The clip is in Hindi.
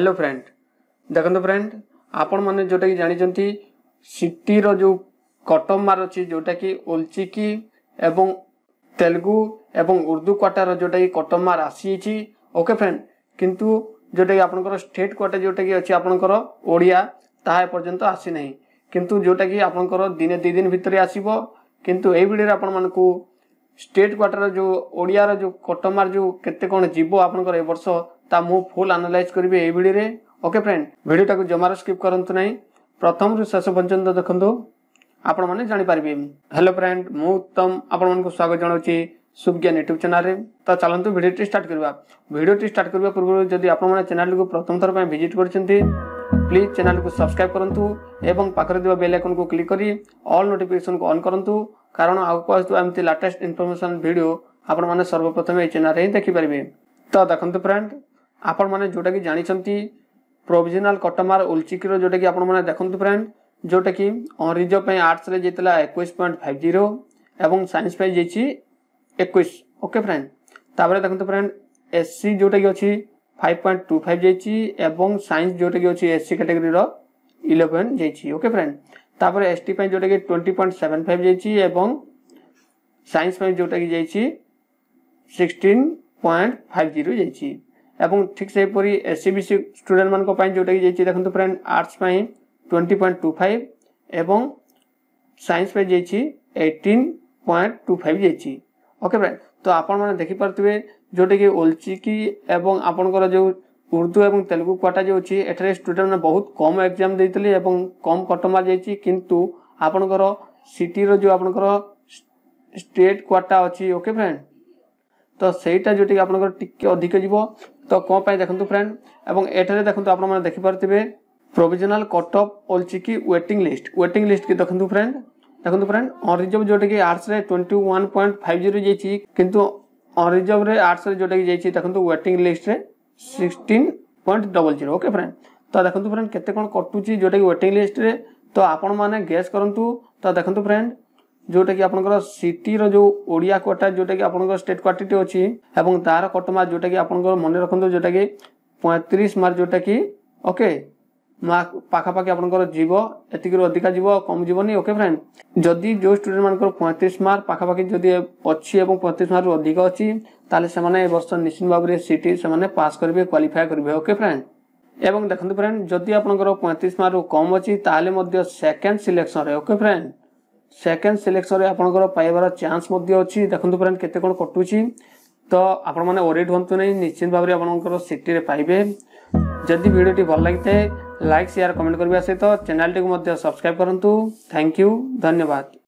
हेलो फ्रेंड देखो फ्रेंड आपण मैंने जोटा कि जानते सिटी रो जो कटम मार अच्छी जोटा कि ओलचिकी एवं तेलुगु एवं उर्दू क्वाटार जोटा कि कटम मार आसी ओके फ्रेंड किंतु जोटा कि आपनकर स्टेट क्वाटा जोटा कि अच्छी आपनकर ओडिया ताहा पर्यंत आसी नहीं किंतु जोटा कि आपनकर दिने दी दिन भितर आसीबो किंतु ए वीडियो आपण मानकू स्टेट क्वाटर जो ओडिया रो जो कटम मार जो केते कोन जीवो आपनकर ए वर्ष ता मु फुल एनालाइज करिवे ए वीडियो रे ओके फ्रेंड वीडियो टाको जमार स्किप करंतु नहीं प्रथम रु शेष पर्यंत देखंतु आपण माने जानि पारिबे। हेलो फ्रेंड मु उत्तम आपण मन को स्वागत जणाउची सुबज्ञान यूट्यूब चैनल रे। तो चलंतु वीडियो टी स्टार्ट करबा। वीडियो टी स्टार्ट करबा पूर्व जदि आपण माने चैनल को प्रथम थर पय विजिट करछंती प्लीज चैनल को सब्सक्राइब करंतु एवं पाखरे दिबा बेल आइकन को क्लिक करी ऑल नोटिफिकेशन को ऑन करंतु कारण आगको आस्तु एमती लेटेस्ट इन्फॉर्मेशन वीडियो आपण माने सर्वप्रथम ए चैनल रे देखि परिबे। तो देखंतु फ्रेंड आपण माने जोटा कि जानिछंती प्रोविजनल कटमार उलचिकीरो जोटा कि आपण माने देखंतु फ्रेंड जोटा कि रिजर्व पे आर्ट्स रे जेतला 21.50 एवं साइंस पे जेची 21 ओके फ्रेंड। ताबरे देखंतु फ्रेंड एससी जोटा कि अछि 5.25 जेची एवं साइंस जोटा कि अछि एससी कैटेगरी रो 11 जेची ओके फ्रेंड। ताबरे एसटी पे जोटा कि 20.75 जेची एवं साइंस पे जोटा कि जेची 16.50 जेची एवं ठीक से पूरी एससीबीसी स्टूडेंट मान को पाई जोटा कि जेची देखंतु फ्रेंड आर्ट्स पाई 20.25 एवं साइंस पे जेची 18.25 जेची ओके फ्रेंड। तो आपण माने देखि परतबे जोटा कि ओलचिकी एवं आपनकर जो उर्दू एवं तेलुगु क्वाटा जो अछि एठरे स्टूडेंट ने बहुत कम एग्जाम देइतले एवं कम कटमा जेची किंतु आपनकर सिटी रो जो आपनकर स्टेट क्वाटा अछि ओके फ्रेंड। तो सेटा जोटी आपनकर टिके अधिक जीवो तो कोन पाई देखंतु फ्रेंड एवं एठरे देखंतु आपण माने देखि परतिबे provisional cut off Ol Chiki waiting list की देखंतु फ्रेंड ऑन रिजर्व जोटा कि आर्ट्स रे 21.50 जेची किंतु ऑन रिजर्व रे आर्ट्स रे जोटा कि जेची देखंतु वेटिंग लिस्ट रे 16.00 ओके फ्रेंड। तो देखंतु फ्रेंड केते कोन कटुची जोटा कि वेटिंग लिस्ट रे तो आपण माने गेस करंतु। तो देखंतु फ्रेंड जोटा कि आपनकर सिटी रो जो ओडिया कोटा जोटा कि आपनकर स्टेट क्वांटिटी अछि एवं तार कटमा जोटा कि आपनकर मन रखंतु जोटा कि 35 मार्क जोटा कि ओके मार्क पाखा पाखी आपनकर जीव एतिक रो अधिका जीव कम जीवनी ओके फ्रेंड। जदी जो स्टूडेंट मानकर 35 मार्क पाखा पाखी जदी अछि एवं 35 मार्क रो अधिक अछि ताले से माने ए वर्ष निश्चित भाबरे सिटी से माने पास करबे क्वालिफाई करबे ओके फ्रेंड। एवं देखंतु फ्रेंड जदी आपनकर 35 मार्क रो कम अछि ताले मध्ये सेकंड सिलेक्शन रे ओके फ्रेंड सेकंड सिलेक्शन रे आपनकर पाइबार चांस मध्ये अछि। देखंतु फ्रेंड केते कोन कटुची तो आपण माने ओरिट होंतु नै निश्चित भाबरे आपनकर सिटी रे पाइबे। जदी वीडियो टी भल लागिते लाइक शेयर कमेंट करबा सहित चैनल टी को मध्ये सब्सक्राइब करंतु। थैंक यू धन्यवाद।